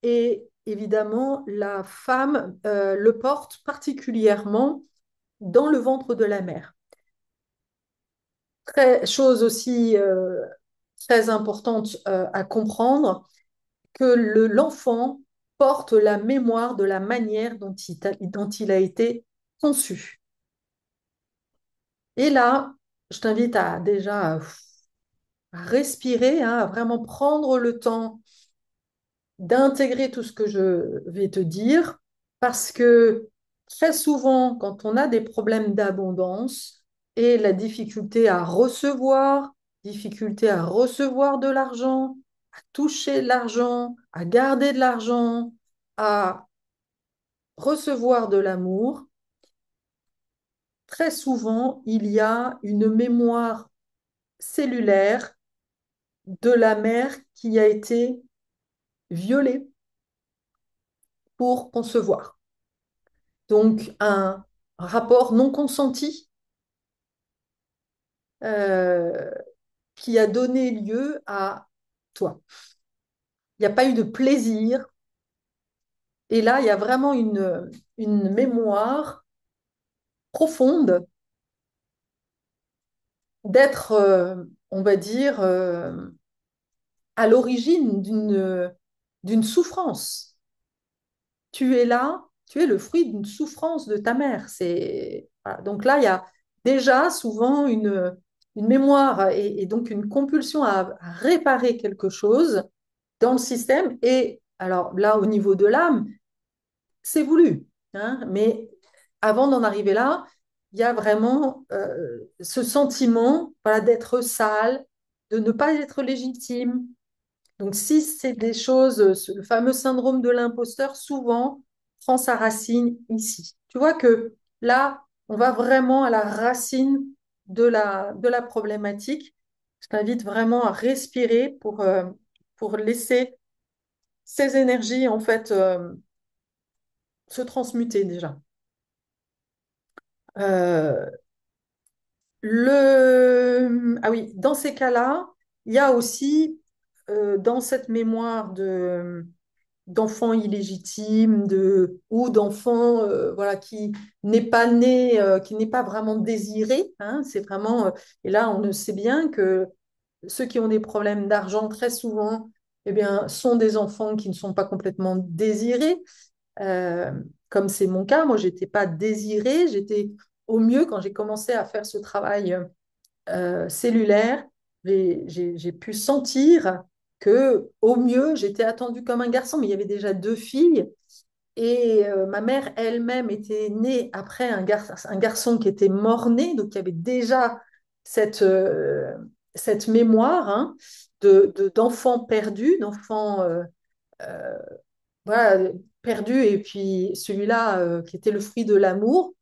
Speaker 1: et évidemment, la femme le porte particulièrement dans le ventre de la mère. Chose aussi très importante à comprendre, que l'enfant porte la mémoire de la manière dont il a été conçu. Et là, je t'invite à déjà à respirer, hein, à vraiment prendre le temps d'intégrer tout ce que je vais te dire, parce que très souvent, quand on a des problèmes d'abondance et la difficulté à recevoir de l'argent, à toucher de l'argent, à garder de l'argent, à recevoir de l'amour, très souvent, il y a une mémoire cellulaire de la mère qui a été violée pour concevoir. Donc, un rapport non consenti euh, qui a donné lieu à toi. Il n'y a pas eu de plaisir. Et là, il y a vraiment une mémoire profonde d'être, on va dire, à l'origine d'une souffrance. Tu es là, tu es le fruit d'une souffrance de ta mère. Voilà. Donc là, il y a déjà souvent une mémoire et donc une compulsion à réparer quelque chose dans le système. Et alors là, au niveau de l'âme, c'est voulu. Hein, mais avant d'en arriver là, il y a vraiment ce sentiment voilà, d'être sale, de ne pas être légitime, Donc, si c'est des choses, le fameux syndrome de l'imposteur, souvent prend sa racine ici. Tu vois que là, on va vraiment à la racine de la problématique. Je t'invite vraiment à respirer pour laisser ces énergies, en fait, se transmuter déjà. Euh, Ah oui, dans ces cas-là, il y a aussi, dans cette mémoire d'enfants illégitimes ou d'enfants voilà, qui n'est pas né, qui n'est pas vraiment désiré, hein, c'est vraiment, et là, on le sait bien que ceux qui ont des problèmes d'argent, très souvent, eh bien, sont des enfants qui ne sont pas complètement désirés. Euh, Comme c'est mon cas, moi, j'étais pas désirée, j'étais au mieux quand j'ai commencé à faire ce travail cellulaire, j'ai pu sentir que au mieux, j'étais attendue comme un garçon, mais il y avait déjà deux filles. Et ma mère elle-même était née après un garçon qui était mort-né, donc il y avait déjà cette, cette mémoire hein, d'enfants perdus, d'enfants euh, voilà, perdus, et puis celui-là qui était le fruit de l'amour.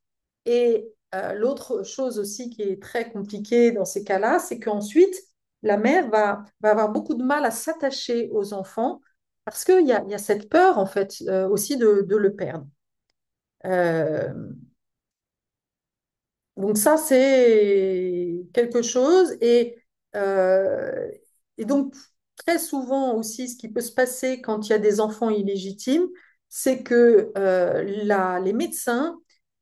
Speaker 1: Et l'autre chose aussi qui est très compliquée dans ces cas-là, c'est qu'ensuite, la mère va avoir beaucoup de mal à s'attacher aux enfants parce il y a cette peur, en fait, aussi de le perdre. Euh, donc ça, c'est quelque chose. Et donc, très souvent aussi, ce qui peut se passer quand il y a des enfants illégitimes, c'est que les médecins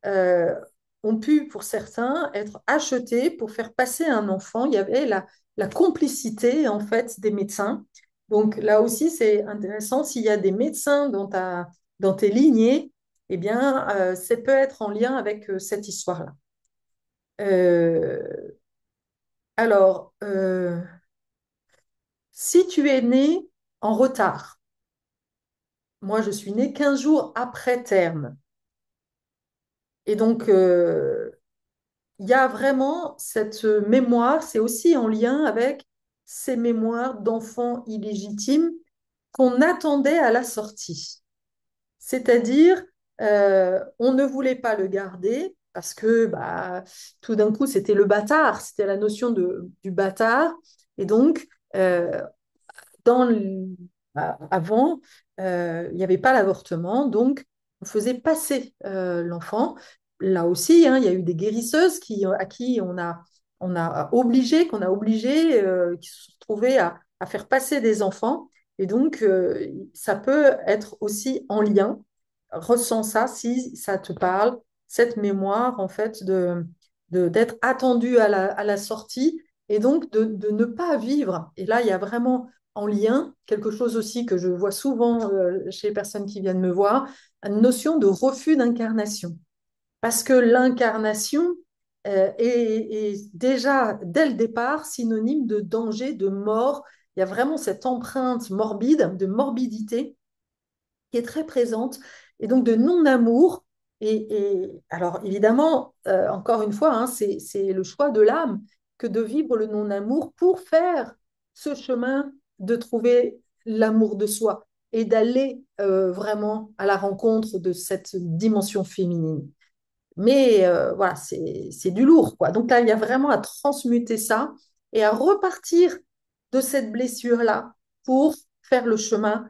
Speaker 1: euh, ont pu, pour certains, être achetés pour faire passer un enfant. Il y avait la complicité, en fait, des médecins. Donc là aussi, c'est intéressant. S'il y a des médecins dans tes lignées, eh bien, ça peut être en lien avec cette histoire-là. Euh, alors, si tu es né en retard, moi je suis née 15 jours après terme, et donc il y a vraiment cette mémoire, c'est aussi en lien avec ces mémoires d'enfants illégitimes qu'on attendait à la sortie. C'est-à-dire, on ne voulait pas le garder parce que bah, tout d'un coup, c'était le bâtard, c'était la notion du bâtard. Et donc, euh, dans le- avant, il n'y avait pas l'avortement, donc on faisait passer l'enfant. Là aussi, hein, il y a eu des guérisseuses à qui on a obligé, qu'on a obligé, qui se sont trouvées à faire passer des enfants. Et donc, ça peut être aussi en lien. Ressens ça si ça te parle, cette mémoire en fait d'être attendu à la sortie et donc de ne pas vivre. Et là, il y a vraiment en lien quelque chose aussi que je vois souvent chez les personnes qui viennent me voir, une notion de refus d'incarnation. Parce que l'incarnation est déjà, dès le départ, synonyme de danger, de mort. Il y a vraiment cette empreinte morbide, de morbidité qui est très présente, et donc de non-amour. Alors évidemment, encore une fois, hein, c'est le choix de l'âme que de vivre le non-amour pour faire ce chemin de trouver l'amour de soi et d'aller vraiment à la rencontre de cette dimension féminine. Mais voilà, c'est du lourd, quoi. Donc là, il y a vraiment à transmuter ça et à repartir de cette blessure-là pour faire le chemin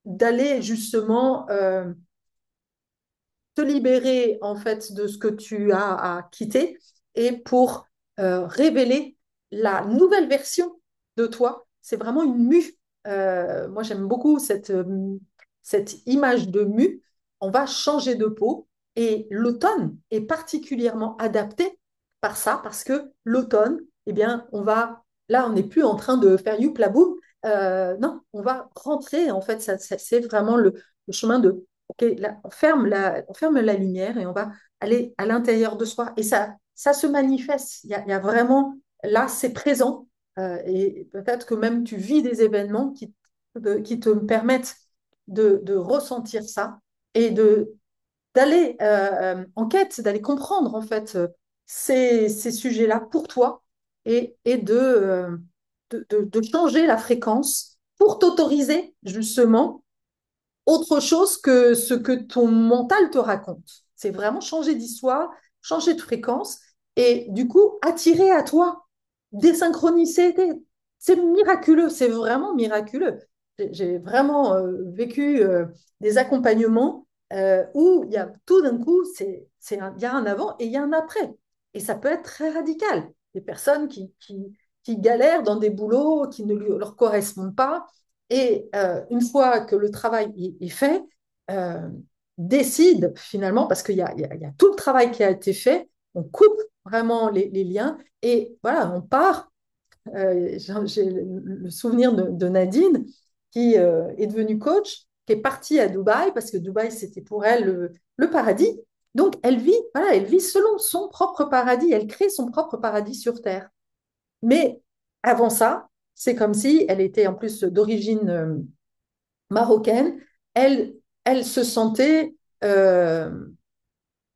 Speaker 1: d'aller justement te libérer en fait de ce que tu as à quitter et pour révéler la nouvelle version de toi. C'est vraiment une mue. Moi, j'aime beaucoup cette image de mue. On va changer de peau et l'automne est particulièrement adapté par ça parce que l'automne, eh bien, là, on n'est plus en train de faire youpla boum. Non, on va rentrer. En fait, c'est vraiment le chemin de OK, là, on ferme la lumière et on va aller à l'intérieur de soi. Et ça se manifeste. Il y a vraiment, là, c'est présent. Et peut-être que même tu vis des événements qui te permettent de ressentir ça et d'aller en quête, d'aller comprendre en fait ces sujets-là pour toi et de changer la fréquence pour t'autoriser justement autre chose que ce que ton mental te raconte. C'est vraiment changer d'histoire, changer de fréquence et du coup attirer à toi des synchronicités. C'est miraculeux, c'est vraiment miraculeux. J'ai vraiment vécu des accompagnements où il y a tout d'un coup, il y a un avant et il y a un après. Et ça peut être très radical. Des personnes qui galèrent dans des boulots qui ne leur correspondent pas et une fois que le travail est fait, euh, décide finalement, parce qu'il y a tout le travail qui a été fait, on coupe vraiment les liens et voilà, on part. J'ai le souvenir de Nadine qui est devenue coach, qui est partie à Dubaï parce que Dubaï, c'était pour elle le paradis. Donc, elle vit selon son propre paradis, elle crée son propre paradis sur Terre. Mais avant ça, c'est comme si elle était en plus d'origine marocaine, elle, elle se sentait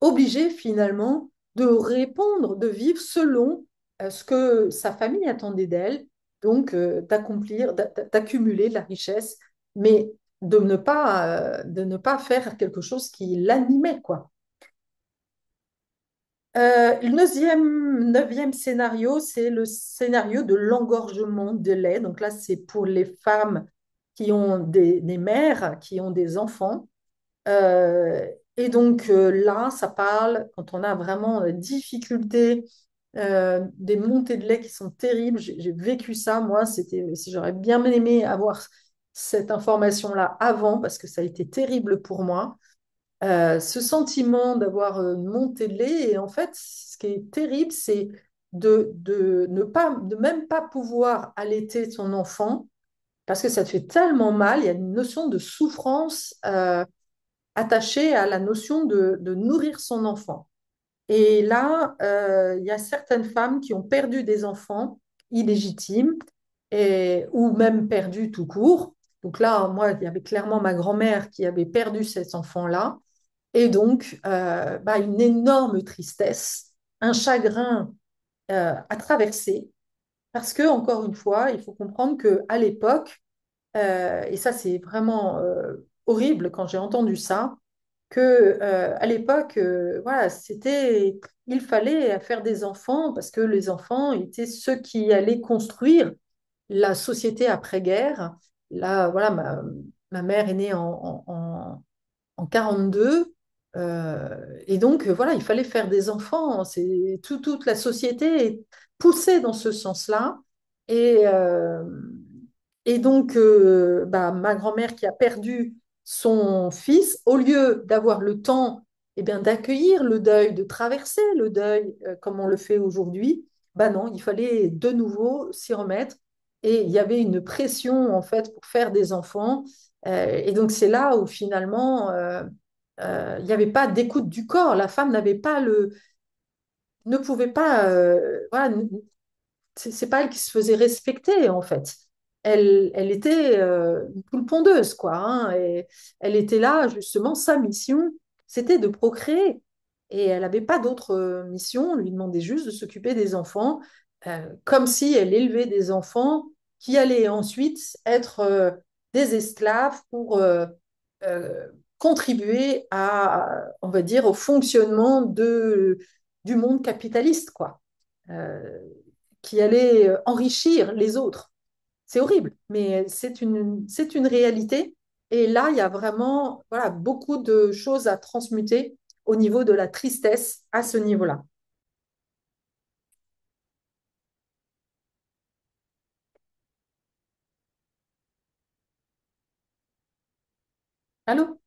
Speaker 1: obligée finalement de répondre, de vivre selon ce que sa famille attendait d'elle, donc d'accomplir, d'accumuler de la richesse, mais de ne pas faire quelque chose qui l'animait, quoi. Le neuvième scénario, c'est le scénario de l'engorgement de lait. Donc là, c'est pour les femmes qui ont des mères, qui ont des enfants. Euh, et donc là, ça parle, quand on a vraiment des difficultés, des montées de lait qui sont terribles. J'ai vécu ça, moi, si j'aurais bien aimé avoir cette information-là avant, parce que ça a été terrible pour moi. Ce sentiment d'avoir une montée de lait. Et en fait, ce qui est terrible, c'est de ne pas, de même pas pouvoir allaiter son enfant parce que ça te fait tellement mal. Il y a une notion de souffrance attachée à la notion de nourrir son enfant. Et là, il y a certaines femmes qui ont perdu des enfants illégitimes ou même perdus tout court. Donc là, moi, il y avait clairement ma grand-mère qui avait perdu cet enfant-là. Et donc, bah, une énorme tristesse, un chagrin à traverser, parce que, encore une fois, il faut comprendre qu'à l'époque, et ça c'est vraiment horrible quand j'ai entendu ça, que à l'époque, voilà, il fallait faire des enfants parce que les enfants étaient ceux qui allaient construire la société après-guerre. Là, voilà, ma mère est née en 42. Et donc, voilà, il fallait faire des enfants. Toute la société est poussée dans ce sens-là. Et, euh, et donc, bah, ma grand-mère qui a perdu son fils, au lieu d'avoir le temps eh bien, d'accueillir le deuil, de traverser le deuil comme on le fait aujourd'hui, bah non, il fallait de nouveau s'y remettre. Et il y avait une pression, en fait, pour faire des enfants. Et donc, c'est là où finalement, il n'y avait pas d'écoute du corps. La femme ne pouvait pas, voilà, c'est pas elle qui se faisait respecter en fait. Elle était une poule pondeuse quoi, hein, et elle était là justement. Sa mission, c'était de procréer, et elle n'avait pas d'autre mission. On lui demandait juste de s'occuper des enfants, comme si elle élevait des enfants qui allaient ensuite être des esclaves pour euh, contribuer on va dire, au fonctionnement du monde capitaliste, quoi, euh, qui allait enrichir les autres. C'est horrible, mais c'est une réalité. Et là, il y a vraiment voilà, beaucoup de choses à transmuter au niveau de la tristesse à ce niveau-là. Allô?